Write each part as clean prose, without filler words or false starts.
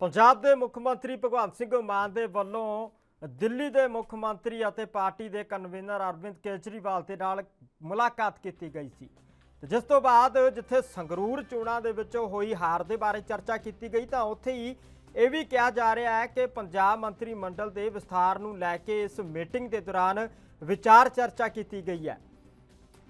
पंजाब के मुख्य मंत्री भगवंत सिंह मान के वलों दिल्ली के मुख्य मंत्री और पार्टी के कन्वीनर अरविंद केजरीवाल के नाल मुलाकात की गई सी। जिस तो बाद जिथे संगरूर चोणों के विचों हुई हार के बारे चर्चा की गई तो उत्थे ही यह भी कहा जा रहा है कि पंजाब मंत्री मंडल के विस्तार नूं लैके इस मीटिंग के दौरान विचार चर्चा की गई है।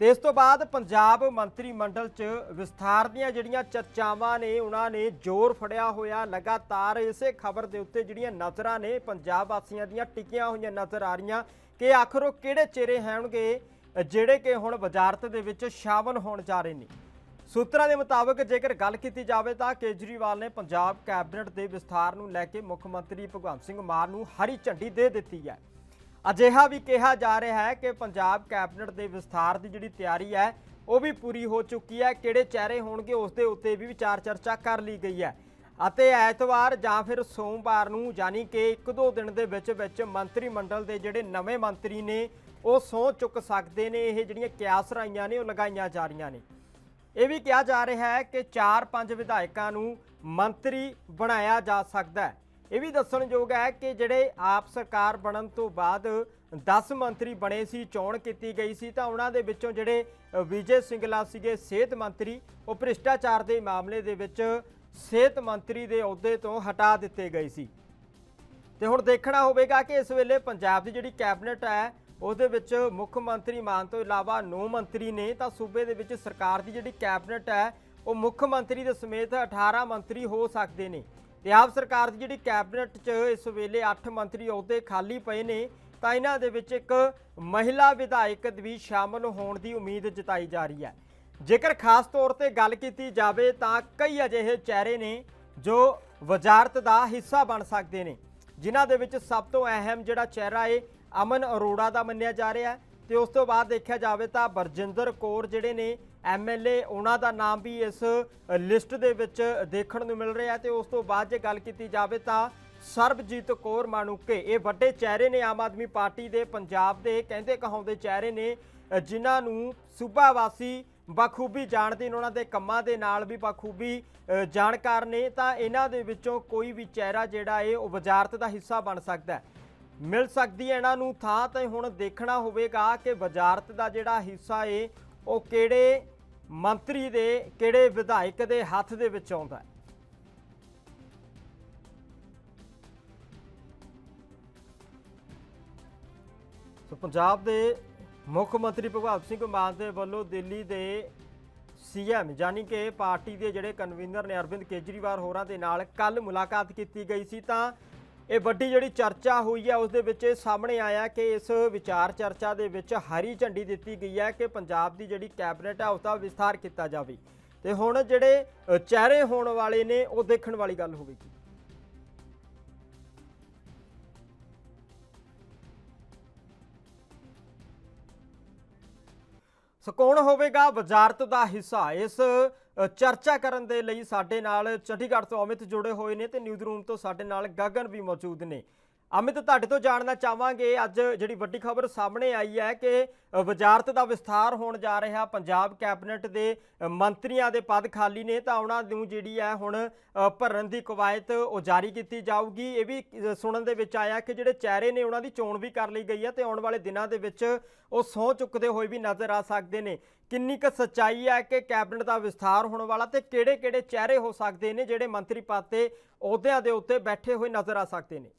तो इस तो बाद पंजाब मंत्री मंडल च विस्तार दीयां जिहड़ियां चर्चावां ने उन्होंने जोर फड़िया होया। लगातार इसे खबर के उत्ते जिहड़ियां नज़रां ने पंजाब वासियों दीयां टिकियां होईयां नज़र आ रही कि आखिर वो किहड़े चेहरे होणगे जिहड़े कि हुण वजारत दे विच शामिल होण जा रहे हैं। सूत्रां दे मुताबिक जेकर गल की जाए तो केजरीवाल ने पंजाब कैबिनेट के विस्तार नूं लैके मुख्यमंत्री भगवंत सिंह मान नूं हरी झंडी दे दी है। अजिहा भी कहा जा रहा है कि पंजाब कैबिनेट के विस्तार की जिहड़ी तैयारी है वह भी पूरी हो चुकी है। किहड़े चेहरे होणगे उसके उत्ते भी विचार चर्चा कर ली गई है। ऐतवार जां फिर सोमवार नूं यानी कि 1-2 दिन के विच मंत्री मंडल के जिहड़े नवे मंत्री ने वो सौं चुक सकते हैं। ये जिहड़ियां क्यासराइयां ने वो लगाईयां जा रही ने। यह भी कहा जा रहा है कि 4-5 विधायकों नूं मंत्री बनाया जा सकता है। यह भी दस्सणयोग है कि जिहड़े आप सरकार बनन तो बाद 10 मंत्री बने सी, चोण की गई सी तो उन्हां दे विचों जिहड़े विजय सिंगला सीगे सेहत मंत्री वो भ्रिष्टाचार के मामले दे विच सेहत मंत्री के अहुदे तो हटा दिते गए सी। ते हुण देखना होवेगा कि इस वेले पंजाब की जिहड़ी कैबिनेट है उसदे विच मुख्य मंत्री मान तो इलावा 9 मंत्री ने तो सूबे दे विच सरकार की जिहड़ी कैबिनेट है वो मुख्य मंत्री दे समेत 18 मंत्री हो सकते हैं। ते आप सरकार की जिहड़ी कैबिनेट च इस वेले 8 मंत्री अहुदे खाली पे ने तो इन्हां दे विच एक महिला विधायक भी शामिल होने की उम्मीद जताई जा रही है। जेकर खास तौर पर गल की जाए तो कई अजिहे चेहरे ने जो वजारत का हिस्सा बन सकते हैं, जिन्हां दे विच सब तो अहम जिहड़ा चेहरा है अमन अरोड़ा का मन्निया जा रहा है। तो उस तो बाद देखा जाए तो बरजिंदर कौर जिहड़े ने MLA उन्हां दा नाम भी इस लिस्ट दे विच देखण नूं मिल रहा है। तो उस तो बाद जे गल की जाए तो सरबजीत कौर माणूके ये वड्डे चेहरे ने आम आदमी पार्टी के पंजाब के कहते कहाउंदे चेहरे ने जिन्हां नूं सूबा वासी बखूबी जानते उन्होंने के कम्मां दे नाल भी बखूबी जानकार ने। तो इन्हां दे विचों कोई भी चेहरा जिहड़ा है वो वजारत का हिस्सा बन सकता है, मिल सकती है इन्हां नूं थां। तो हुण देखना होवेगा कि वजारत का जिहड़ा हिस्सा है वो किहड़े मंत्री दे किहड़े विधायक दे हत्थ दे विच आउंदा है। सो पंजाब दे मुख्य मंत्री भगवंत सिंह मान दे वल्लों दिल्ली दे CM यानी कि पार्टी के जिहड़े कन्वीनर ने अरविंद केजरीवाल होरां दे नाल कल मुलाकात की गई सी। तां ये वड्डी जिहड़ी चर्चा हुई है उस दे विच सामने आया कि इस विचार चर्चा दे विच हरी झंडी दी गई है कि पंजाब की जिहड़ी कैबिनेट है उसका विस्तार किया जाए। तो हुण जिहड़े चेहरे होने वाले ने वो देखण वाली गल होवेगी। सो कौन होवेगा वजारत का हिस्सा इस चर्चा करन दे लई साडे नाल चंडीगढ़ तो अमित जुड़े हुए ने ते न्यूज़ रूम तो साडे नाल गगन भी मौजूद ने। अमित तुहाडे तो जानना चाहांगे अज जिहड़ी वड्डी खबर सामने आई है कि वजारत का विस्तार होण जा रहा, पंजाब कैबिनेट के मंत्रियों के पद खाली ने तो उन्हां नूं जिहड़ी है हुण भरन की कवायद वो जारी की जाऊगी। ये भी सुनन दे विच आया कि जिहड़े चेहरे ने उन्हां दी चोण भी कर ली गई है तो आउण वाले दिनां दे विच वो सौं चुकते हुए भी नज़र आ सकते हैं। किन्नी क सच्चाई है कि कैबिनेट का विस्तार होने वाला तो किहड़े-किहड़े चेहरे हो सकते हैं जिहड़े मंत्री पद ते अहुदियां दे उत्ते बैठे हुए नज़र आ सकते हैं?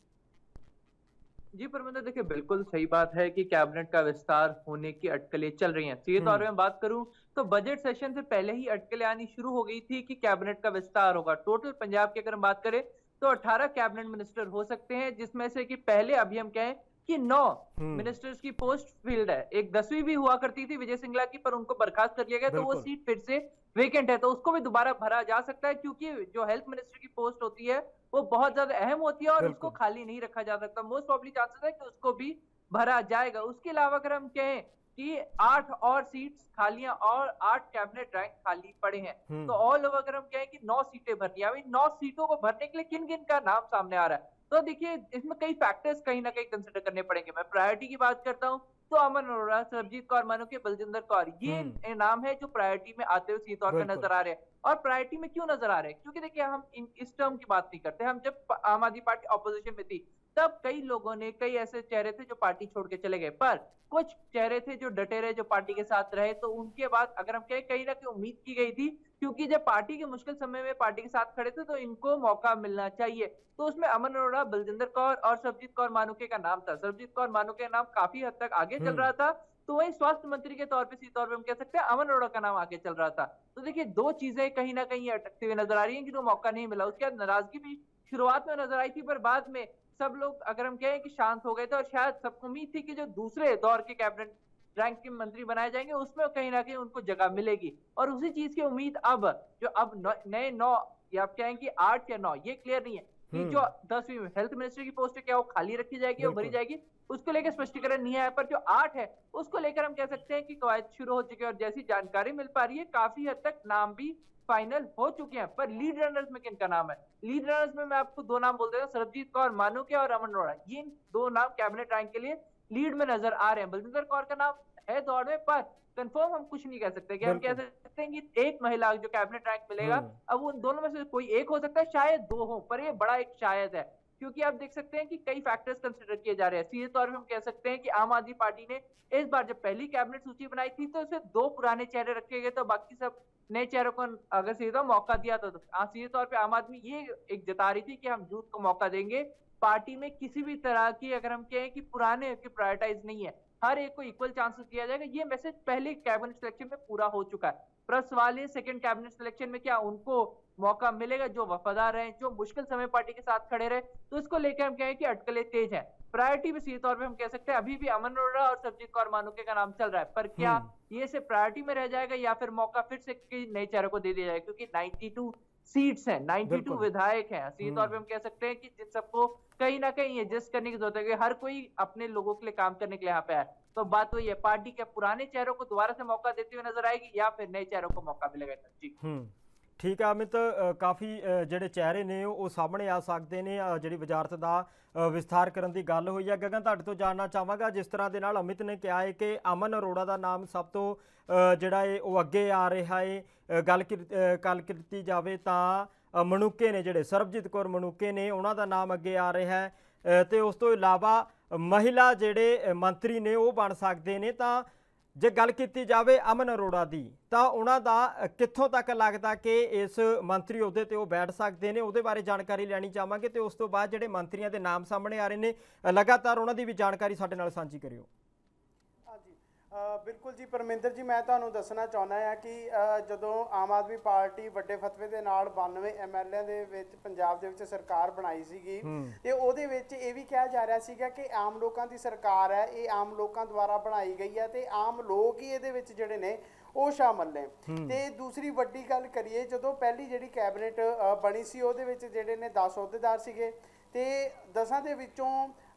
जी परमिंदर, देखिए बिल्कुल सही बात है कि कैबिनेट का विस्तार होने की अटकलें चल रही हैं। सीधे तौर पे मैं बात करूं तो बजट सेशन से पहले ही अटकलें आनी शुरू हो गई थी कि कैबिनेट का विस्तार होगा। टोटल पंजाब की अगर हम बात करें तो 18 कैबिनेट मिनिस्टर हो सकते हैं, जिसमें से कि पहले अभी हम कहें कि 9 मिनिस्टर्स की पोस्ट फील्ड है। एक 10वीं भी हुआ करती थी विजय सिंगला की, पर उनको बर्खास्त कर लिया गया तो वो सीट फिर से वेकेंट है, तो उसको भी दोबारा भरा जा सकता है क्योंकि जो हेल्थ मिनिस्टर की पोस्ट होती है वो बहुत ज्यादा अहम होती है और उसको खाली नहीं रखा जा सकता। मोस्ट प्रॉब्ली चांसेस है कि उसको भी भरा जाएगा। उसके अलावा अगर हम कहें कि 8 और सीट्स खालियां और 8 कैबिनेट रैंक खाली पड़े हैं, तो ऑल ओवर अगर हम कहें कि 9 सीटें भरनी है, 9 सीटों को भरने के लिए किन किन का नाम सामने आ रहा है तो देखिए इसमें कई फैक्टर्स कहीं ना कहीं कंसिडर करने पड़ेंगे। मैं प्रायोरिटी की बात करता हूँ तो अमन अरोड़ा, सरबजीत कौर मानुके, बलजिंदर कौर, ये नाम है जो प्रायोरिटी में आते हुए सीधे तौर पर बिल्कुल। नजर आ रहे हैं। और प्रायोरिटी में क्यों नजर आ रहे हैं? क्योंकि देखिए हम इस टर्म की बात नहीं करते। हम जब आम आदमी पार्टी ऑपोजिशन में थी तब कई लोगों ने, कई ऐसे चेहरे थे जो पार्टी छोड़ के चले गए, पर कुछ चेहरे थे जो डटे रहे, जो पार्टी के साथ रहे। तो उनके बाद अगर हम कहें, कहीं ना कहीं उम्मीद की गई थी, क्योंकि जब पार्टी के मुश्किल समय में पार्टी के साथ खड़े थे तो इनको मौका मिलना चाहिए। तो उसमें अमन अरोड़ा, बलजिंदर कौर और सरबजीत कौर मानुके का नाम था। सरबजीत कौर मानुके का नाम काफी हद तक आगे चल रहा था, तो वही स्वास्थ्य मंत्री के तौर पे, सीधे तौर पे हम कह सकते हैं अमन अरोड़ा का नाम आगे चल रहा था। तो देखिए दो चीजें कहीं ना कहीं अटकते हुए नजर आ रही हैं कि जो मौका नहीं मिला। उसके बाद नाराजगी भी शुरुआत में नजर आई थी, पर बाद में सब लोग अगर हम कहें कि शांत हो गए थे, और शायद सबको उम्मीद थी कि जो दूसरे दौर के कैबिनेट रैंक के मंत्री बनाए जाएंगे उसमें कहीं ना कहीं उनको जगह मिलेगी। और उसी चीज की उम्मीद अब, जो अब नए 9 या आप कहें कि 8 या 9, ये क्लियर नहीं है कि जो 10वीं में हेल्थ मिनिस्टर की पोस्ट है क्या वो खाली रखी जाएगी और भरी बिल्कुल। जाएगी, उसको लेकर स्पष्टीकरण नहीं आया। पर जो 8 है उसको लेकर हम कह सकते हैं कि कवायद शुरू हो चुकी है, और जैसी जानकारी मिल पा रही है काफी हद तक नाम भी फाइनल हो चुके हैं। पर लीड रनर्स में किनका नाम है? लीड रनर्स में मैं आपको दो नाम बोल देता हूँ, सरबजीत कौर मानुके और अमन अरोड़ा। ये दो नाम कैबिनेट रैंक के लिए लीड में नजर आ रहे हैं। बलजिंदर कौर का नाम है दौड़ में, पर कंफर्म हम कुछ नहीं कह सकते। कि हम कह बिल्कुल। सकते हैं कि एक महिला जो कैबिनेट रैंक मिलेगा, हम्म। अब उन दोनों में से कोई एक हो सकता है, शायद दो हो, पर ये बड़ा एक शायद है। क्योंकि आप देख सकते हैं कि कई फैक्टर्स कंसिडर किए जा रहे हैं। सीधे तौर पे हम कह सकते हैं कि आम आदमी पार्टी ने इस बार जब पहली कैबिनेट सूची बनाई थी तो उसमें दो पुराने चेहरे रखे गए, तो बाकी सब नए चेहरों को अगर सीधा मौका दिया तो सीधे तौर पे आम आदमी ये एक जता रही थी कि हम यूथ को मौका देंगे। पार्टी में किसी भी तरह की, अगर हम कहें कि पुराने की प्रायोरिटाइज नहीं है, हर एक को इक्वल चांसेस दिया जाएगा, ये मैसेज पहले कैबिनेट सिलेक्शन में पूरा हो चुका है। पर सवाल ये, सेकंड कैबिनेट सिलेक्शन में क्या उनको मौका मिलेगा जो वफादार रहे, जो मुश्किल समय पार्टी के साथ खड़े रहे? तो इसको लेकर हम कहें कि अटकलें तेज है। प्रायोरिटी भी सीधे तौर पे हम कह सकते हैं अभी भी अमन अरोड़ा और सरबजीत कौर मानुके का नाम चल रहा है, पर क्या हम्म। ये सिर्फ प्रायोरिटी में रह जाएगा या फिर मौका फिर से किसी नए चेहरे को दे दिया जाएगा? क्योंकि 92 सीट्स हैं, 92 बिल्कुल। विधायक हैं, सीधे तौर पे हम कह सकते हैं कि जिन सबको कहीं ना कहीं एडजस्ट करने की जरूरत है, कि हर कोई अपने लोगों के लिए काम करने के लिए यहाँ पे है। तो बात वही है, पार्टी के पुराने चेहरों को दोबारा से मौका देते हुए नजर आएगी या फिर नए चेहरों को मौका मिलेगा? जी ਠੀਕ ਆ ਅਮਿਤ, ਕਾਫੀ ਜਿਹੜੇ ਚਿਹਰੇ ਨੇ ਉਹ ਸਾਹਮਣੇ ਆ ਸਕਦੇ ਨੇ। ਜਿਹੜੀ ਵਜ਼ਾਰਤ ਦਾ ਵਿਸਥਾਰ ਕਰਨ ਦੀ ਗੱਲ ਹੋਈ ਹੈ, ਗਗਨ ਤੁਹਾਡੇ ਤੋਂ ਜਾਣਨਾ ਚਾਹਾਂਗਾ, ਜਿਸ ਤਰ੍ਹਾਂ ਦੇ ਨਾਲ ਅਮਿਤ ਨੇ ਕਿਹਾ ਹੈ ਕਿ ਅਮਨ ਅਰੋੜਾ ਦਾ ਨਾਮ ਸਭ ਤੋਂ ਜਿਹੜਾ ਹੈ ਉਹ ਅੱਗੇ ਆ ਰਿਹਾ ਹੈ। ਗੱਲ ਕੀਤੀ ਜਾਵੇ ਤਾਂ ਮਣੂਕੇ ਨੇ, ਜਿਹੜੇ ਸਰਬਜੀਤ ਕੌਰ ਮਣੂਕੇ ਨੇ, ਉਹਨਾਂ ਦਾ ਨਾਮ ਅੱਗੇ ਆ ਰਿਹਾ ਹੈ। ਤੇ ਉਸ ਤੋਂ ਇਲਾਵਾ ਮਹਿਲਾ ਜਿਹੜੇ ਮੰਤਰੀ ਨੇ ਉਹ ਬਣ ਸਕਦੇ ਨੇ। ਤਾਂ ਜੇ ਗੱਲ ਕੀਤੀ ਜਾਵੇ ਅਮਨ ਅਰੋੜਾ ਦੀ, ਤਾਂ ਉਹਨਾਂ ਦਾ ਕਿੱਥੋਂ ਤੱਕ ਲੱਗਦਾ ਕਿ ਇਸ ਮੰਤਰੀ ਅਹੁਦੇ ਤੇ ਉਹ ਬੈਠ ਸਕਦੇ ਨੇ, ਉਹਦੇ ਬਾਰੇ ਜਾਣਕਾਰੀ ਲੈਣੀ ਚਾਹਾਂਗੇ। ਤੇ ਉਸ ਤੋਂ ਬਾਅਦ ਜਿਹੜੇ ਮੰਤਰੀਆਂ ਦੇ ਨਾਮ ਸਾਹਮਣੇ ਆ ਰਹੇ ਨੇ, ਲਗਾਤਾਰ ਉਹਨਾਂ ਦੀ ਵੀ ਜਾਣਕਾਰੀ ਸਾਡੇ ਨਾਲ ਸਾਂਝੀ ਕਰਿਓ। ਹਾਂਜੀ, ਬਿਲਕੁਲ ਜੀ ਪਰਮਿੰਦਰ ਜੀ, ਮੈਂ ਤੁਹਾਨੂੰ ਦੱਸਣਾ ਚਾਹੁੰਦਾ ਹਾਂ ਕਿ ਜਦੋਂ ਆਮ ਆਦਮੀ ਪਾਰਟੀ ਵੱਡੇ ਫਤਵੇ ਦੇ ਨਾਲ 92 ਐਮਐਲਏ ਦੇ ਵਿੱਚ ਪੰਜਾਬ ਦੇ ਵਿੱਚ ਸਰਕਾਰ ਬਣਾਈ ਸੀਗੀ, ਤੇ ਉਹਦੇ ਵਿੱਚ ਇਹ ਵੀ ਕਿਹਾ ਜਾ ਰਿਹਾ ਸੀਗਾ ਕਿ ਆਮ ਲੋਕਾਂ ਦੀ ਸਰਕਾਰ ਹੈ, ਇਹ ਆਮ ਲੋਕਾਂ ਦੁਆਰਾ ਬਣਾਈ ਗਈ ਹੈ ਤੇ ਆਮ ਲੋਕ ਹੀ ਇਹਦੇ ਵਿੱਚ ਜਿਹੜੇ ਨੇ ਉਹ ਸ਼ਾਮਲ ਨੇ। ਤੇ ਦੂਸਰੀ ਵੱਡੀ ਗੱਲ ਕਰੀਏ, ਜਦੋਂ ਪਹਿਲੀ ਜਿਹੜੀ ਕੈਬਨਿਟ ਬਣੀ ਸੀ ਉਹਦੇ ਵਿੱਚ ਜਿਹੜੇ ਨੇ 10 ਅਹੁਦੇਦਾਰ ਸੀਗੇ, ਤੇ 10 ਦੇ ਵਿੱਚੋਂ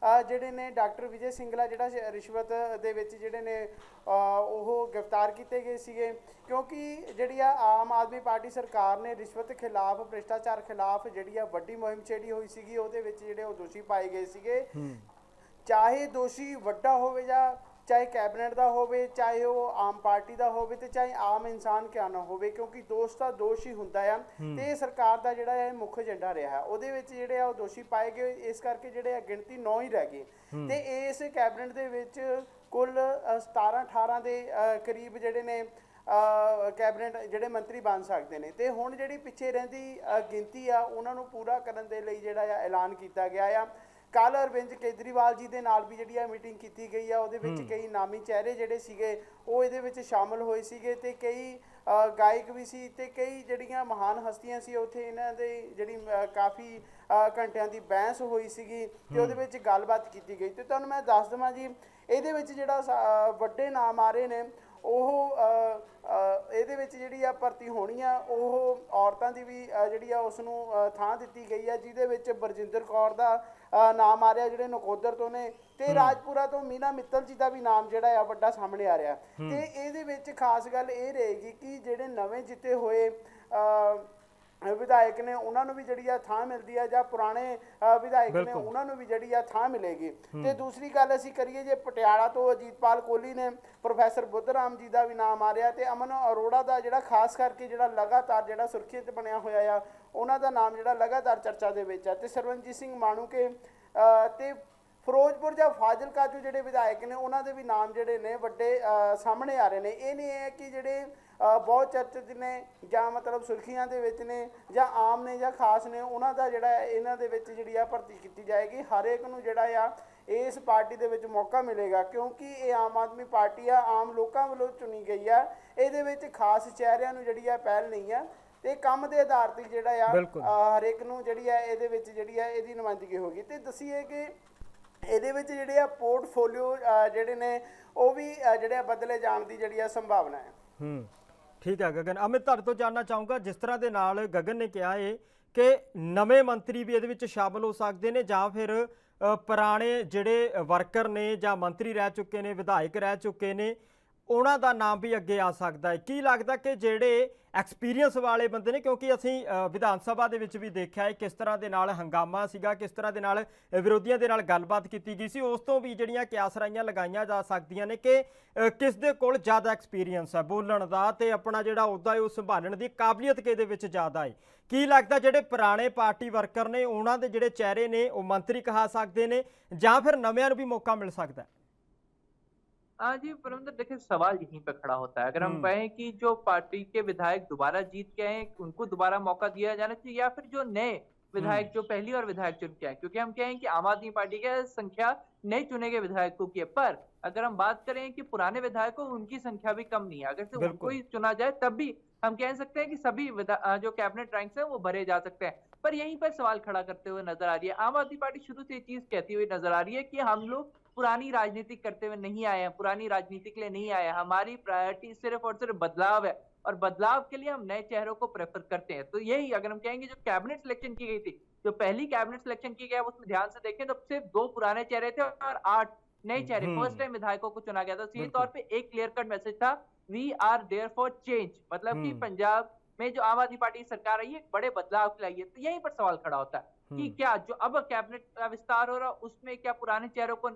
ਜਿਹੜੇ ਨੇ ਡਾਕਟਰ ਵਿਜੇ ਸਿੰਗਲਾ ਜਿਹੜਾ ਰਿਸ਼ਵਤ ਦੇ ਵਿੱਚ ਜਿਹੜੇ ਨੇ ਉਹ ਗ੍ਰਿਫਤਾਰ ਕੀਤੇ ਗਏ ਸੀਗੇ, ਕਿਉਂਕਿ ਜਿਹੜੀ ਆ ਆਮ ਆਦਮੀ ਪਾਰਟੀ ਸਰਕਾਰ ਨੇ ਰਿਸ਼ਵਤ ਖਿਲਾਫ, ਭ੍ਰਿਸ਼ਟਾਚਾਰ ਖਿਲਾਫ ਜਿਹੜੀ ਆ ਵੱਡੀ ਮੁਹਿੰਮ ਛੇੜੀ ਹੋਈ ਸੀਗੀ। ਉਹਦੇ ਵਿੱਚ ਜਿਹੜੇ ਉਹ ਦੋਸ਼ੀ ਪਾਏ ਗਏ ਸੀਗੇ, ਚਾਹੇ ਦੋਸ਼ੀ ਵੱਡਾ ਹੋਵੇ ਜਾਂ ਚਾਹੇ ਕੈਬਨਿਟ ਦਾ ਹੋਵੇ, ਚਾਹੇ ਉਹ ਆਮ ਪਾਰਟੀ ਦਾ ਹੋਵੇ ਤੇ ਚਾਹੇ ਆਮ ਇਨਸਾਨ ਕਿਉਂ ਨਾ ਹੋਵੇ, ਕਿਉਂਕਿ ਦੋਸ਼ ਤਾਂ ਦੋਸ਼ ਹੀ ਹੁੰਦਾ ਆ। ਤੇ ਇਹ ਸਰਕਾਰ ਦਾ ਜਿਹੜਾ ਹੈ ਮੁੱਖ ਏਜੰਡਾ ਰਿਹਾ, ਉਹਦੇ ਵਿੱਚ ਜਿਹੜੇ ਆ ਉਹ ਦੋਸ਼ੀ ਪਾਏ ਗਏ। ਇਸ ਕਰਕੇ ਜਿਹੜੇ ਆ ਗਿਣਤੀ 9 ਹੀ ਰਹਿ ਗਈ। ਤੇ ਇਸ ਕੈਬਨਿਟ ਦੇ ਵਿੱਚ ਕੁੱਲ 17-18 ਦੇ ਕਰੀਬ ਜਿਹੜੇ ਨੇ ਕੈਬਨਿਟ ਜਿਹੜੇ ਮੰਤਰੀ ਬਣ ਸਕਦੇ ਨੇ। ਤੇ ਹੁਣ ਜਿਹੜੀ ਪਿੱਛੇ ਰਹਿੰਦੀ ਗਿਣਤੀ ਆ ਉਹਨਾਂ ਨੂੰ ਪੂਰਾ ਕਰਨ ਦੇ ਲਈ ਜਿਹੜਾ ਆ ਐਲਾਨ ਕੀਤਾ ਗਿਆ ਆ। ਕੱਲ੍ਹ ਅਰਵਿੰਦ ਕੇਜਰੀਵਾਲ ਜੀ ਦੇ ਨਾਲ ਵੀ ਜਿਹੜੀ ਆ ਮੀਟਿੰਗ ਕੀਤੀ ਗਈ ਆ, ਉਹਦੇ ਵਿੱਚ ਕਈ ਨਾਮੀ ਚਿਹਰੇ ਜਿਹੜੇ ਸੀਗੇ ਉਹ ਇਹਦੇ ਵਿੱਚ ਸ਼ਾਮਲ ਹੋਏ ਸੀਗੇ, ਤੇ ਕਈ ਗਾਇਕ ਵੀ ਸੀ ਤੇ ਕਈ ਜਿਹੜੀਆਂ ਮਹਾਨ ਹਸਤੀਆਂ ਸੀ ਉੱਥੇ। ਇਹਨਾਂ ਦੇ ਜਿਹੜੀ ਕਾਫੀ ਘੰਟਿਆਂ ਦੀ ਬਹਿਸ ਹੋਈ ਸੀਗੀ ਤੇ ਉਹਦੇ ਵਿੱਚ ਗੱਲਬਾਤ ਕੀਤੀ ਗਈ। ਤੇ ਤੁਹਾਨੂੰ ਮੈਂ ਦੱਸ ਦੇਵਾਂ ਜੀ, ਇਹਦੇ ਵਿੱਚ ਜਿਹੜਾ ਵੱਡੇ ਨਾਮ ਆ ਰਹੇ ਨੇ ਉਹ ਇਹਦੇ ਵਿੱਚ ਜਿਹੜੀ ਆ ਭਰਤੀ ਹੋਣੀ ਆ, ਉਹ ਔਰਤਾਂ ਦੀ ਵੀ ਜਿਹੜੀ ਆ ਉਸ ਨੂੰ ਥਾਂ ਦਿੱਤੀ ਗਈ ਆ, ਜਿਹਦੇ ਵਿੱਚ ਬਰਜਿੰਦਰ ਕੌਰ ਦਾ ਨਾਮ ਆ ਰਿਹਾ ਜਿਹੜੇ ਨਕੋਦਰ ਤੋਂ ਨੇ, ਤੇ ਰਾਜਪੁਰਾ ਤੋਂ ਮੀਨਾ ਮਿੱਤਲ ਜੀ ਦਾ ਵੀ ਨਾਮ ਜਿਹੜਾ ਆ ਵੱਡਾ ਸਾਹਮਣੇ ਆ ਰਿਹਾ। ਤੇ ਇਹਦੇ ਵਿੱਚ ਖਾਸ ਗੱਲ ਇਹ ਰਹੇਗੀ ਕਿ ਜਿਹੜੇ ਨਵੇਂ ਜਿੱਤੇ ਹੋਏ ਵਿਧਾਇਕ ਨੇ ਉਹਨਾਂ ਨੂੰ ਵੀ ਜਿਹੜੀ ਆ ਥਾਂ ਮਿਲਦੀ ਆ ਜਾਂ ਪੁਰਾਣੇ ਵਿਧਾਇਕ ਨੇ ਉਹਨਾਂ ਨੂੰ ਵੀ ਜਿਹੜੀ ਆ ਥਾਂ ਮਿਲੇਗੀ। ਤੇ ਦੂਸਰੀ ਗੱਲ ਅਸੀਂ ਕਰੀਏ ਜੇ ਪਟਿਆਲਾ ਤੋਂ ਅਜੀਤਪਾਲ ਕੋਹਲੀ ਨੇ ਪ੍ਰੋਫੈਸਰ ਬੁੱਧਰਾਮ ਜੀ ਦਾ ਵੀ ਨਾਮ ਆ ਰਿਹਾ ਤੇ ਅਮਨ ਅਰੋੜਾ ਦਾ ਜਿਹੜਾ ਖਾਸ ਕਰਕੇ ਜਿਹੜਾ ਲਗਾਤਾਰ ਜਿਹੜਾ ਸੁਰੱਖਿਅਤ ਬਣਿਆ ਹੋਇਆ ਆ ਉਹਨਾਂ ਦਾ ਨਾਮ ਜਿਹੜਾ ਲਗਾਤਾਰ ਚਰਚਾ ਦੇ ਵਿੱਚ ਆ ਤੇ ਸਰਵਨਜੀਤ ਸਿੰਘ ਮਾਣੂਕੇ ਤੇ ਫਿਰੋਜ਼ਪੁਰ ਜਾਂ ਫਾਜ਼ਿਲਕਾ ਚੋਂ ਜਿਹੜੇ ਵਿਧਾਇਕ ਨੇ ਉਹਨਾਂ ਦੇ ਵੀ ਨਾਮ ਜਿਹੜੇ ਨੇ ਵੱਡੇ ਸਾਹਮਣੇ ਆ ਰਹੇ ਨੇ। ਇਹ ਨਹੀਂ ਹੈ ਕਿ ਜਿਹੜੇ ਬਹੁਤ ਚਰਚਿਤ ਨੇ ਜਾਂ ਮਤਲਬ ਸੁਰਖੀਆਂ ਦੇ ਵਿੱਚ ਨੇ ਜਾਂ ਆਮ ਨੇ ਜਾਂ ਖਾਸ ਨੇ ਉਹਨਾਂ ਦਾ ਜਿਹੜਾ ਇਹਨਾਂ ਦੇ ਵਿੱਚ ਜਿਹੜੀ ਆ ਭਰਤੀ ਕੀਤੀ ਜਾਏਗੀ। ਹਰ ਇੱਕ ਨੂੰ ਜਿਹੜਾ ਆ ਇਸ ਪਾਰਟੀ ਦੇ ਵਿੱਚ ਮੌਕਾ ਮਿਲੇਗਾ ਕਿਉਂਕਿ ਇਹ ਆਮ ਆਦਮੀ ਪਾਰਟੀ ਆ ਆਮ ਲੋਕਾਂ ਵੱਲੋਂ ਚੁਣੀ ਗਈ ਆ। ਇਹਦੇ ਵਿੱਚ ਖਾਸ ਚਿਹਰਿਆਂ ਨੂੰ ਜਿਹੜੀ ਆ ਪਹਿਲ ਨਹੀਂ ਆ ਤੇ ਕੰਮ ਦੇ ਆਧਾਰ ਤੇ ਜਿਹੜਾ ਆ ਹਰ ਇੱਕ ਨੂੰ ਜਿਹੜੀ ਆ ਇਹਦੇ ਵਿੱਚ ਜਿਹੜੀ ਆ ਇਹਦੀ ਨੁਮਾਇੰਦਗੀ ਹੋਗੀ। ਤੇ ਦੱਸੀਏ ਕਿ ਇਹਦੇ ਵਿੱਚ ਜਿਹੜੇ ਆ ਪੋਰਟਫੋਲੀਓ ਜਿਹੜੇ ਨੇ ਉਹ ਵੀ ਜਿਹੜੇ ਆ ਬਦਲੇ ਜਾਣ ਦੀ ਜਿਹੜੀ ਆ ਸੰਭਾਵਨਾ ਹੈ। ਠੀਕ ਹੈ ਗਗਨ, ਅਮਿਤ ਤੁਹਾਡੇ ਤੋਂ ਜਾਣਨਾ ਚਾਹੂੰਗਾ ਜਿਸ ਤਰ੍ਹਾਂ ਦੇ ਨਾਲ ਗਗਨ ਨੇ ਕਿਹਾ ਹੈ ਕਿ ਨਵੇਂ ਮੰਤਰੀ ਵੀ ਇਹਦੇ ਵਿੱਚ ਸ਼ਾਮਲ ਹੋ ਸਕਦੇ ਨੇ ਜਾਂ ਫਿਰ ਪੁਰਾਣੇ ਜਿਹੜੇ ਵਰਕਰ ਨੇ ਜਾਂ ਮੰਤਰੀ ਰਹਿ ਚੁੱਕੇ ਨੇ ਵਿਧਾਇਕ ਰਹਿ ਚੁੱਕੇ ਨੇ ਉਹਨਾਂ ਦਾ ਨਾਮ ਵੀ ਅੱਗੇ ਆ ਸਕਦਾ ਹੈ। ਕੀ ਲੱਗਦਾ ਕਿ ਜਿਹੜੇ ਐਕਸਪੀਰੀਅੰਸ ਵਾਲੇ ਬੰਦੇ ਨੇ ਕਿਉਂਕਿ ਅਸੀਂ ਵਿਧਾਨ ਸਭਾ ਦੇ ਵਿੱਚ ਵੀ ਦੇਖਿਆ ਹੈ ਕਿਸ ਤਰ੍ਹਾਂ ਦੇ ਨਾਲ ਹੰਗਾਮਾ ਸੀਗਾ, ਕਿਸ ਤਰ੍ਹਾਂ ਦੇ ਨਾਲ ਵਿਰੋਧੀਆਂ ਦੇ ਨਾਲ ਗੱਲਬਾਤ ਕੀਤੀ ਗਈ ਸੀ, ਉਸ ਤੋਂ ਵੀ ਜਿਹੜੀਆਂ ਕਿਆਸਰਾਈਆਂ ਲਗਾਈਆਂ ਜਾ ਸਕਦੀਆਂ ਨੇ ਕਿ ਕਿਸ ਦੇ ਕੋਲ ਜ਼ਿਆਦਾ ਐਕਸਪੀਰੀਅੰਸ ਹੈ ਬੋਲਣ ਦਾ ਤੇ ਆਪਣਾ ਜਿਹੜਾ ਅਹੁਦਾ ਹੈ ਉਹ ਸੰਭਾਲਣ ਦੀ ਕਾਬਲੀਅਤ ਕਿਹਦੇ ਵਿੱਚ ਜ਼ਿਆਦਾ ਹੈ। ਕੀ ਲੱਗਦਾ ਜਿਹੜੇ ਪੁਰਾਣੇ ਪਾਰਟੀ ਵਰਕਰ ਨੇ ਉਹਨਾਂ ਦੇ ਜਿਹੜੇ ਚਿਹਰੇ ਨੇ ਉਹ ਮੰਤਰੀ ਕਹਾ ਸਕਦੇ ਨੇ ਜਾਂ ਫਿਰ ਨਵਿਆਂ ਨੂੰ ਵੀ ਮੌਕਾ ਮਿਲ ਸਕਦਾ है? हाँ जी परमिंदर, देखिए सवाल यहीं पे खड़ा होता है। अगर हम कहें कि जो पार्टी के विधायक दोबारा जीत के आए उनको दोबारा मौका दिया जाना चाहिए या फिर जो नए विधायक जो पहली और विधायक चुन के आए, क्योंकि हम कहें कि आम आदमी पार्टी की संख्या नए चुने गए विधायकों की है, पर अगर हम बात करें कि पुराने विधायकों उनकी संख्या भी कम नहीं है। अगर से उनको ही चुना जाए तब भी हम कह सकते हैं कि सभी जो कैबिनेट रैंक्स हैं वो भरे जा सकते हैं। पर यहीं पर सवाल खड़ा करते हुए नजर आ रही है आम आदमी पार्टी शुरू से ये चीज कहती हुई नजर आ रही है कि हम लोग पुरानी राजनीति करते हुए नहीं आए हैं, पुरानी राजनीति के लिए नहीं आए हैं, हमारी प्रायोरिटी सिर्फ और सिर्फ बदलाव है और बदलाव के लिए हम नए चेहरों को प्रेफर करते हैं। तो यही अगर हम कहेंगे जो कैबिनेट सिलेक्शन की गई थी, जो पहली कैबिनेट सिलेक्शन की गई उसमें ध्यान से देखें तो सिर्फ 2 पुराने चेहरे थे और 8 नए चेहरे फर्स्ट टाइम विधायकों को चुना गया था। सीधे तौर पर एक क्लियर कट मैसेज था, we are there for change, मतलब कि पंजाब में जो आम आदमी पार्टी की सरकार आई है बड़े बदलाव के लिए। तो यहीं पर सवाल खड़ा होता है कि क्या जो अब कैबिनेट का विस्तार हो रहा है उसमें क्या पुराने चेहरों को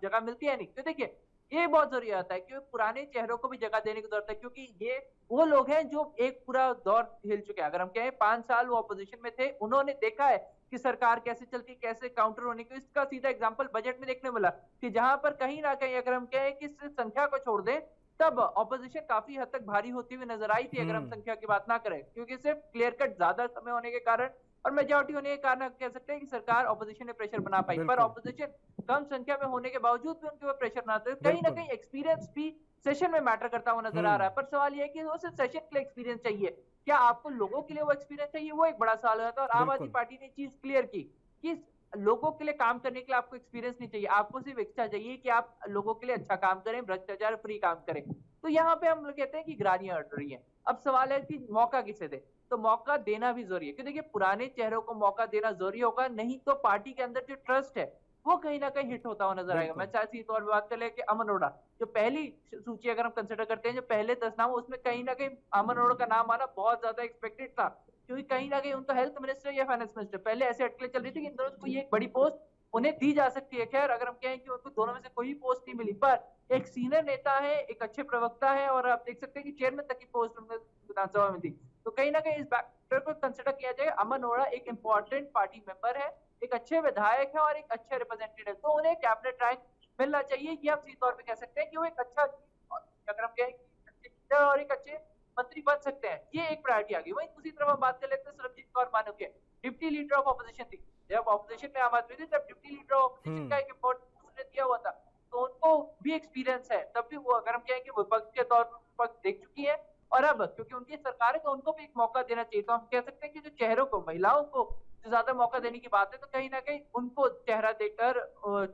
जगह मिलती है? नहीं। तो देखिए ये बहुत जरूरी आता है कि पुराने चेहरों को भी जगह देने की जरूरत है क्योंकि ये वो लोग हैं जो एक पूरा दौर हिल चुके हैं। अगर हम कहें 5 साल वो ऑपोजिशन में थे, उन्होंने देखा है कि सरकार कैसे चलती, कैसे काउंटर होने की। इसका सीधा एग्जाम्पल बजट में देखने मिला कि जहां पर कहीं ना कहीं अगर हम कहें कि संख्या को छोड़ दें तब ऑपोजिशन काफी हद तक भारी होती हुई नजर आई थी अगर हम संख्या की बात ना करें, क्योंकि सिर्फ क्लियर कट ज्यादा समय होने के कारण और मेजॉरिटी होने के कारण कह सकते हैं कि सरकार ऑपोजिशन ने प्रेशर बना पाई, पर ऑपोजिशन कम संख्या में होने के बावजूद भी उनके ऊपर प्रेशर बनाते कहीं ना कहीं एक्सपीरियंस भी सेशन में मैटर करता हुआ नजर आ रहा है। पर सवाल यह है कि वो सिर्फ सेशन के लिए एक्सपीरियंस चाहिए, क्या आपको लोगों के लिए वो एक्सपीरियंस चाहिए? वो एक बड़ा सवाल होता है। और आम आदमी पार्टी ने चीज क्लियर की कि लोगों के लिए काम करने के लिए आपको एक्सपीरियंस नहीं चाहिए, आपको सिर्फ इच्छा चाहिए कि आप लोगों के लिए अच्छा काम करें, भ्रष्टाचार फ्री काम करें। तो यहाँ पे हम लोग कहते हैं कि ग्रानियां अड़ रही हैं। अब सवाल है कि मौका किसे दे, तो मौका देना भी जरूरी है क्योंकि देखिए पुराने चेहरों को मौका देना जरूरी होगा, नहीं तो पार्टी के अंदर जो ट्रस्ट है वो कहीं ना कहीं हिट होता हुआ नजर आएगा। मैं चाहे तौर पर बात कर ले कि अमन अरोड़ा जो पहली सूची अगर हम कंसिडर करते हैं जो पहले 10 नाम उसमें कहीं ना कहीं अमन अरोड़ा का नाम आना बहुत ज्यादा एक्सपेक्टेड था, क्योंकि कहीं ना कहीं उनका हेल्थ मिनिस्टर या फाइनेंस मिनिस्टर पहले ऐसे अटकलें चल रही थी कि इन दोनों को ये एक बड़ी पोस्ट उन्हें दी जा सकती है। खैर अगर हम कहें कि उनको दोनों में से कोई पोस्ट नहीं मिली, पर एक सीनियर नेता है, एक अच्छे प्रवक्ता है और आप देख सकते हैं कि चेयरमैन तक की पोस्ट उनको विधानसभा में दी, तो कहीं ना कहीं इस फैक्टर को कंसिडर किया जाए। अमन अरोड़ा एक इंपॉर्टेंट पार्टी मेंबर है, एक अच्छे विधायक है और एक अच्छे रिप्रेजेंटेटिव है, तो उन्हें कैबिनेट रैंक मिलना चाहिए। ये आप सीधे तौर पर कह सकते हैं कि वो एक अच्छा अगर हम कहें अच्छे लीडर और एक अच्छे मंत्री बन सकते हैं, ये एक प्रायोरिटी आ गई। वहीं दूसरी तरफ हम बात कर लेते हैं Sarabjit Kaur Manuke, deputy leader of opposition थी, जब ऑपोजिशन में आम आदमी थी तब डिप्टी लीडर ऑफ ऑपोजिशन का एक इंपॉर्टेंट दिया हुआ था, तो उनको भी एक्सपीरियंस है। तब भी वो अगर हम कहें कि विपक्ष के तौर पर विपक्ष देख चुकी है और अब क्योंकि उनकी सरकार है तो उनको भी एक मौका देना चाहिए। तो हम कह सकते हैं कि जो चेहरों को, महिलाओं को जो ज्यादा मौका देने की बात है तो कहीं ना कहीं उनको चेहरा देकर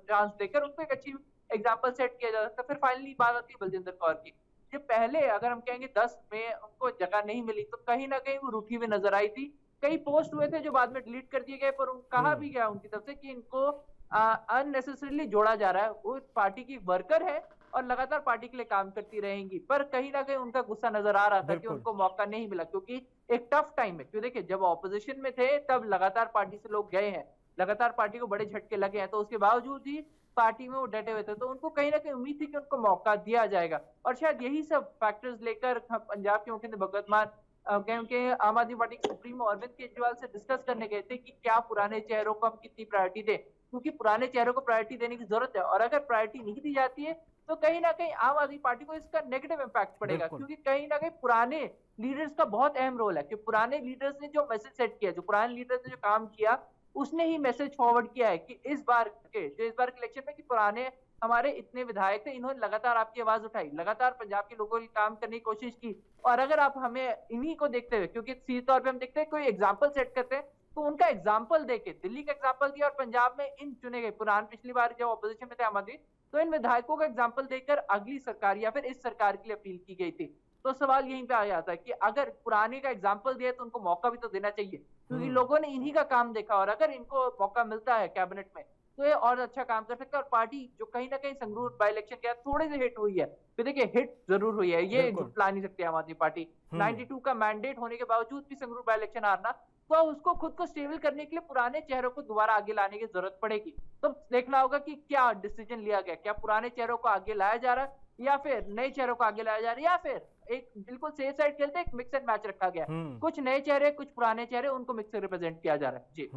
चांस देकर उनको एक अच्छी एग्जाम्पल सेट किया जा सकता है। फिर फाइनली बात आती है बलजिंदर कौर की, जो पहले अगर हम कहेंगे 10 में उनको जगह नहीं मिली तो कहीं ना कहीं वो रूठी हुई नजर आई थी। कई पोस्ट हुए थे जो बाद में डिलीट कर दिए गए, पर कहा भी गया उनकी तरफ से कि इनको अननेसेसरीली जोड़ा जा रहा है। वो पार्टी की वर्कर है और लगातार पार्टी के लिए काम करती रहेंगी, पर कहीं ना कहीं उनका गुस्सा नजर आ रहा था कि उनको मौका नहीं मिला, क्योंकि एक टफ टाइम है। क्यों देखिए, जब ऑपोजिशन में थे तब लगातार पार्टी से लोग गए हैं, लगातार पार्टी को बड़े झटके लगे हैं, तो उसके बावजूद ही पार्टी में वो डटे हुए थे, तो उनको कहीं ना कहीं उम्मीद थी कि उनको मौका दिया जाएगा। और शायद यही सब फैक्टर्स लेकर हम पंजाब के मुख्यमंत्री भगवंत मान क्योंकि आम आदमी पार्टी के सुप्रीमो अरविंद केजरीवाल से डिस्कस करने गए थे कि क्या पुराने चेहरों को हम कितनी प्रायोरिटी दें, क्योंकि पुराने चेहरों को प्रायोरिटी देने की जरूरत है, और अगर प्रायोरिटी नहीं दी जाती है तो कहीं ना कहीं आम आदमी पार्टी को इसका नेगेटिव इम्पैक्ट पड़ेगा, क्योंकि कहीं ना कहीं पुराने लीडर्स का बहुत अहम रोल है कि पुराने लीडर्स ने जो मैसेज सेट किया, जो पुराने लीडर्स ने जो काम किया, उसने ही मैसेज फॉरवर्ड किया है कि इस बार के इलेक्शन में कि पुराने हमारे इतने विधायक थे, इन्होंने लगातार आपकी आवाज उठाई, लगातार पंजाब के लोगों की काम करने की कोशिश की। और अगर आप हमें इन्हीं को देखते हुए, क्योंकि सीधे तौर पे हम देखते हैं कोई एग्जाम्पल सेट करते हैं, तो उनका एग्जाम्पल देके दिल्ली का एग्जाम्पल दिया और पंजाब में इन चुने गए पुराने, पिछली बार जब ऑपोजिशन में थे आम आदमी, तो इन विधायकों का एग्जाम्पल देकर अगली सरकार या फिर इस सरकार के लिए अपील की गई थी। तो सवाल यहीं पे आ जाता है कि अगर पुराने का एग्जाम्पल दिया तो उनको मौका भी तो देना चाहिए, क्योंकि लोगों ने इन्हीं का काम देखा, और अगर इनको मौका मिलता है कैबिनेट में तो ये और अच्छा काम कर सकता है। और पार्टी जो कहीं ना कहीं संगरूर बाई इलेक्शन के बाद थोड़ी सी हिट हुई है, तो देखिए हिट जरूर हुई है, ये झुटला नहीं सकती आम आदमी पार्टी। 92 का मैंडेट होने के बावजूद भी संगरूर बाई इलेक्शन हारना, तो उसको खुद को स्टेबल करने के लिए पुराने चेहरों को दोबारा आगे लाने की जरूरत पड़ेगी। तो देखना होगा कि क्या डिसीजन लिया गया, क्या पुराने चेहरों को आगे लाया जा रहा है या फिर नए चेहरों को आगे लाया जा रहा है, या फिर एक बिल्कुल सेफ साइड खेलते एक मिक्स एंड मैच रखा गया, कुछ नए चेहरे कुछ पुराने चेहरे उनको मिक्स रिप्रेजेंट किया जा रहा है। जी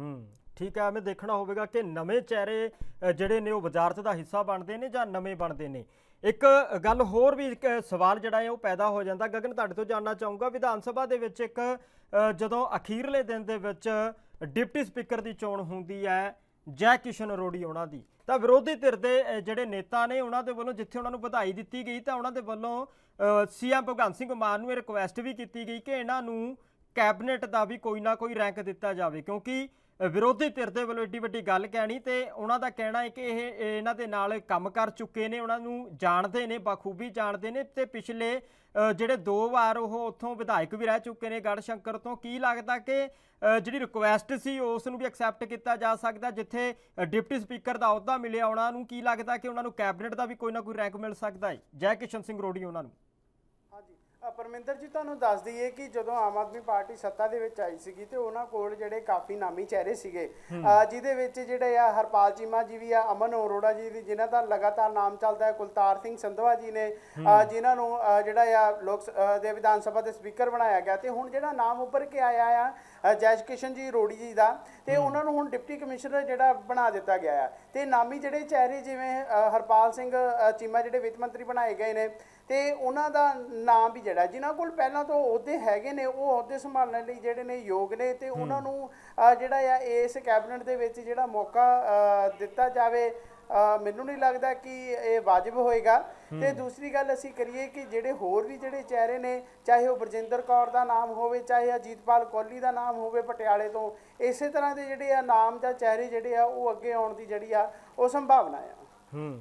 ठीक है, हमें देखना होगा कि नਵੇਂ ਚਿਹਰੇ ਜਿਹੜੇ ਨੇ ਉਹ ਵਜ਼ਾਰਤ ਦਾ ਹਿੱਸਾ ਬਣਦੇ ਨੇ ਜਾਂ ਨਵੇਂ ਬਣਦੇ ਨੇ। ਇੱਕ ਗੱਲ ਹੋਰ ਵੀ ਇੱਕ ਸਵਾਲ ਜਿਹੜਾ ਹੈ ਉਹ ਪੈਦਾ ਹੋ ਜਾਂਦਾ। ਗਗਨ, ਤੁਹਾਡੇ ਤੋਂ ਜਾਣਨਾ ਚਾਹੂੰਗਾ, ਵਿਧਾਨ ਸਭਾ ਦੇ ਵਿੱਚ ਇੱਕ ਜਦੋਂ ਅਖੀਰਲੇ ਦਿਨ ਦੇ ਵਿੱਚ ਡਿਪਟੀ ਸਪੀਕਰ ਦੀ ਚੋਣ ਹੁੰਦੀ ਹੈ ਜੈ ਕਿਸ਼ਨ ਅਰੋੜੀ ਉਹਨਾਂ ਦੀ, ਤਾਂ ਵਿਰੋਧੀ ਧਿਰ ਦੇ ਜਿਹੜੇ ਨੇਤਾ ਨੇ ਉਹਨਾਂ ਦੇ ਵੱਲੋਂ ਜਿੱਥੇ ਉਹਨਾਂ ਨੂੰ ਵਧਾਈ ਦਿੱਤੀ ਗਈ ਤਾਂ ਉਹਨਾਂ ਦੇ ਵੱਲੋਂ ਸੀਐਮ ਭਗਵੰਤ ਸਿੰਘ ਮਾਨ ਨੂੰ ਇਹ ਰਿਕੁਐਸਟ ਵੀ ਕੀਤੀ ਗਈ ਕਿ ਇਹਨਾਂ ਨੂੰ ਕੈਬਨਿਟ ਦਾ ਵੀ ਕੋਈ ਨਾ ਕੋਈ ਰੈਂਕ ਦਿੱਤਾ ਜਾਵੇ, ਕਿਉਂਕਿ ਵਿਰੋਧੀ ਧਿਰ ਦੇ ਵੱਲੋਂ ਏਡੀ ਵੱਡੀ ਗੱਲ ਕਹਿਣੀ ਤੇ ਉਹਨਾਂ ਦਾ ਕਹਿਣਾ ਹੈ ਕਿ ਇਹ ਇਹਨਾਂ ਦੇ ਨਾਲ ਕੰਮ ਕਰ ਚੁੱਕੇ ਨੇ, ਉਹਨਾਂ ਨੂੰ ਜਾਣਦੇ ਨੇ, ਬਖੂਬੀ ਜਾਣਦੇ ਨੇ ਤੇ ਪਿਛਲੇ ਜਿਹੜੇ 2 ਵਾਰ ਉਹ ਉੱਥੋਂ ਵਿਧਾਇਕ ਵੀ ਰਹਿ ਚੁੱਕੇ ਨੇ ਗੜ੍ਹਸ਼ੰਕਰ ਤੋਂ। ਕੀ ਲੱਗਦਾ ਕਿ ਜਿਹੜੀ ਰਿਕੁਐਸਟ ਸੀ ਉਸ ਨੂੰ ਵੀ ਐਕਸੈਪਟ ਕੀਤਾ ਜਾ ਸਕਦਾ, ਜਿੱਥੇ ਡਿਪਟੀ ਸਪੀਕਰ ਦਾ ਅਹੁਦਾ ਮਿਲਿਆ ਉਹਨਾਂ ਨੂੰ, ਕੀ ਲੱਗਦਾ ਕਿ ਉਹਨਾਂ ਨੂੰ ਕੈਬਨਿਟ ਦਾ ਵੀ ਕੋਈ ਨਾ ਕੋਈ ਰੈਂਕ ਮਿਲ ਸਕਦਾ ਹੈ ਜੈ ਕਿਸ਼ਨ ਸਿੰਘ ਰੋੜੀ ਉਹਨਾਂ ਨੂੰ? ਹਾਂਜੀ ਪਰਮਿੰਦਰ ਜੀ, ਤੁਹਾਨੂੰ ਦੱਸ ਦਈਏ ਕਿ ਜਦੋਂ ਆਮ ਆਦਮੀ ਪਾਰਟੀ ਸੱਤਾ ਦੇ ਵਿੱਚ ਆਈ ਸੀਗੀ ਤੇ ਉਹਨਾਂ ਕੋਲ ਜਿਹੜੇ ਕਾਫੀ ਨਾਮੀ ਚਿਹਰੇ ਸੀਗੇ, ਜਿਹਦੇ ਵਿੱਚ ਜਿਹੜੇ ਆ ਹਰਪਾਲ ਚੀਮਾ ਜੀ ਵੀ ਆ, ਅਮਨ ਅਰੋੜਾ ਜੀ ਵੀ, ਜਿਨ੍ਹਾਂ ਦਾ ਲਗਾਤਾਰ ਨਾਮ ਚੱਲਦਾ ਹੈ, ਕੁਲਤਾਰ ਸਿੰਘ ਸੰਧਵਾ ਜੀ ਨੇ, ਜਿਨ੍ਹਾਂ ਨੂੰ ਜਿਹੜਾ ਆ ਲੋਕ ਦੇ ਵਿਧਾਨ ਸਭਾ ਦੇ ਸਪੀਕਰ ਬਣਾਇਆ ਗਿਆ, ਤੇ ਹੁਣ ਜਿਹੜਾ ਨਾਮ ਉੱਭਰ ਕੇ ਆਇਆ ਆ ਜੈ ਕਿਸ਼ਨ ਜੀ ਰੋੜੀ ਜੀ ਦਾ, ਤੇ ਉਹਨਾਂ ਨੂੰ ਹੁਣ ਡਿਪਟੀ ਕਮਿਸ਼ਨਰ ਜਿਹੜਾ ਬਣਾ ਦਿੱਤਾ ਗਿਆ ਆ। ਤੇ ਨਾਮੀ ਜਿਹੜੇ ਚਿਹਰੇ ਜਿਵੇਂ ਹਰਪਾਲ ਸਿੰਘ ਚੀਮਾ ਜਿਹੜੇ ਵਿੱਤ ਮੰਤਰੀ ਬਣਾਏ ਗਏ ਨੇ, ਤੇ ਉਹਨਾਂ ਦਾ ਨਾਮ ਵੀ ਜਿਹੜਾ ਜਿਨ੍ਹਾਂ ਕੋਲ ਪਹਿਲਾਂ ਤੋਂ ਅਹੁਦੇ ਹੈਗੇ ਨੇ ਉਹ ਅਹੁਦੇ ਸੰਭਾਲਣ ਲਈ ਜਿਹੜੇ ਨੇ ਯੋਗ ਨੇ, ਤੇ ਉਹਨਾਂ ਨੂੰ ਜਿਹੜਾ ਆ ਇਸ ਕੈਬਨਿਟ ਦੇ ਵਿੱਚ ਜਿਹੜਾ ਮੌਕਾ ਦਿੱਤਾ ਜਾਵੇ, ਮੈਨੂੰ ਨਹੀਂ ਲੱਗਦਾ ਕਿ ਇਹ ਵਾਜਬ ਹੋਏਗਾ। ਤੇ ਦੂਸਰੀ ਗੱਲ ਅਸੀਂ ਕਰੀਏ ਕਿ ਜਿਹੜੇ ਹੋਰ ਵੀ ਜਿਹੜੇ ਚਿਹਰੇ ਨੇ, ਚਾਹੇ ਉਹ ਬਰਜਿੰਦਰ ਕੌਰ ਦਾ ਨਾਮ ਹੋਵੇ, ਚਾਹੇ ਅਜੀਤਪਾਲ ਕੋਹਲੀ ਦਾ ਨਾਮ ਹੋਵੇ ਪਟਿਆਲੇ ਤੋਂ, ਇਸੇ ਤਰ੍ਹਾਂ ਦੇ ਜਿਹੜੇ ਆ ਨਾਮ ਜਾਂ ਚਿਹਰੇ ਜਿਹੜੇ ਆ ਉਹ ਅੱਗੇ ਆਉਣ ਦੀ ਜਿਹੜੀ ਆ ਉਹ ਸੰਭਾਵਨਾ ਆ।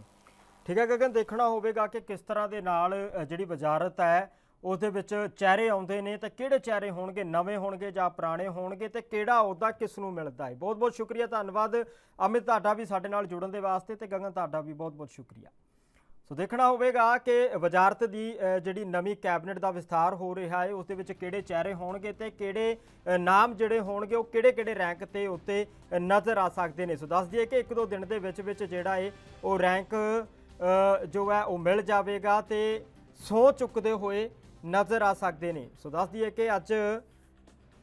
ਠੀਕ ਹੈ ਗਗਨ, ਦੇਖਣਾ ਹੋਵੇਗਾ ਕਿ ਕਿਸ ਤਰ੍ਹਾਂ ਦੇ ਨਾਲ ਜਿਹੜੀ ਵਜ਼ਾਰਤ ਹੈ ਉਹਦੇ ਵਿੱਚ ਚਿਹਰੇ ਆਉਂਦੇ ਨੇ ਤੇ ਕਿਹੜੇ ਚਿਹਰੇ ਹੋਣਗੇ, ਨਵੇਂ ਹੋਣਗੇ ਜਾਂ ਪੁਰਾਣੇ ਹੋਣਗੇ, ਤੇ ਕਿਹੜਾ ਅਹੁਦਾ ਕਿਸ ਨੂੰ ਮਿਲਦਾ ਹੈ। ਬਹੁਤ ਬਹੁਤ ਸ਼ੁਕਰੀਆ, ਧੰਨਵਾਦ ਅਮਿਤ ਤੁਹਾਡਾ ਵੀ ਸਾਡੇ ਨਾਲ ਜੁੜਨ ਦੇ ਵਾਸਤੇ, ਤੇ ਗਗਨ ਤੁਹਾਡਾ ਵੀ ਬਹੁਤ ਬਹੁਤ ਸ਼ੁਕਰੀਆ। ਸੋ ਦੇਖਣਾ ਹੋਵੇਗਾ ਕਿ ਵਜ਼ਾਰਤ ਦੀ ਜਿਹੜੀ ਨਵੀਂ ਕੈਬਨਿਟ ਦਾ ਵਿਸਥਾਰ ਹੋ ਰਿਹਾ ਹੈ ਉਸ ਦੇ ਵਿੱਚ ਕਿਹੜੇ ਚਿਹਰੇ ਹੋਣਗੇ ਤੇ ਕਿਹੜੇ ਨਾਮ ਜਿਹੜੇ ਹੋਣਗੇ ਉਹ ਕਿਹੜੇ ਕਿਹੜੇ ਰੈਂਕ ਤੇ ਉੱਤੇ ਨਜ਼ਰ ਆ ਸਕਦੇ ਨੇ। ਸੋ ਦੱਸ ਦਈਏ ਕਿ 1-2 ਦਿਨ ਦੇ ਵਿੱਚ ਜਿਹੜਾ ਹੈ ਉਹ ਰੈਂਕ ਜੋ ਹੈ ਉਹ ਮਿਲ ਜਾਵੇਗਾ ਤੇ ਸਹੁੰ ਚੁੱਕਦੇ ਹੋਏ ਨਜ਼ਰ ਆ ਸਕਦੇ ਨੇ। ਸੋ ਦੱਸ ਦਈਏ ਕਿ ਅੱਜ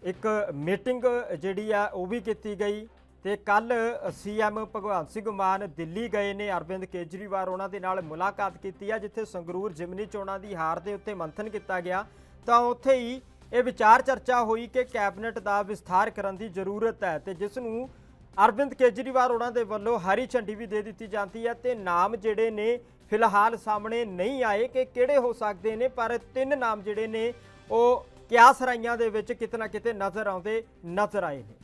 ਇੱਕ ਮੀਟਿੰਗ ਜਿਹੜੀ ਆ ਉਹ ਵੀ ਕੀਤੀ ਗਈ ਤੇ ਕੱਲ ਸੀਐਮ ਭਗਵੰਤ ਸਿੰਘ ਮਾਨ ਦਿੱਲੀ ਗਏ ਨੇ, ਅਰਵਿੰਦ ਕੇਜਰੀਵਾਲ ਉਹਨਾਂ ਦੇ ਨਾਲ ਮੁਲਾਕਾਤ ਕੀਤੀ ਆ, ਜਿੱਥੇ ਸੰਗਰੂਰ ਜ਼ਿਮਨੀ ਚੋਣਾਂ ਦੀ ਹਾਰ ਦੇ ਉੱਤੇ ਮੰਥਨ ਕੀਤਾ ਗਿਆ। ਤਾਂ ਉੱਥੇ ਹੀ ਇਹ ਵਿਚਾਰ ਚਰਚਾ ਹੋਈ ਕਿ ਕੈਬਨਿਟ ਦਾ ਵਿਸਥਾਰ ਕਰਨ ਦੀ ਜ਼ਰੂਰਤ ਹੈ, ਤੇ ਜਿਸ ਨੂੰ ਅਰਵਿੰਦ ਕੇਜਰੀਵਾਲ ਉਹਨਾਂ ਦੇ ਵੱਲੋਂ ਹਰੀ ਝੰਡੀ ਵੀ ਦੇ ਦਿੱਤੀ ਜਾਂਦੀ ਹੈ। ਤੇ ਨਾਮ ਜਿਹੜੇ ਨੇ ਫਿਲਹਾਲ ਸਾਹਮਣੇ ਨਹੀਂ ਆਏ ਕਿ ਕਿਹੜੇ ਹੋ ਸਕਦੇ ਨੇ, ਪਰ 3 ਨਾਮ ਜਿਹੜੇ ਨੇ ਉਹ ਕਿਆਸ ਰਾਈਆਂ ਦੇ ਵਿੱਚ ਕਿਤੇ ਨਾ ਕਿਤੇ ਨਜ਼ਰ ਆਉਂਦੇ ਨਜ਼ਰ ਆਏ ਨੇ।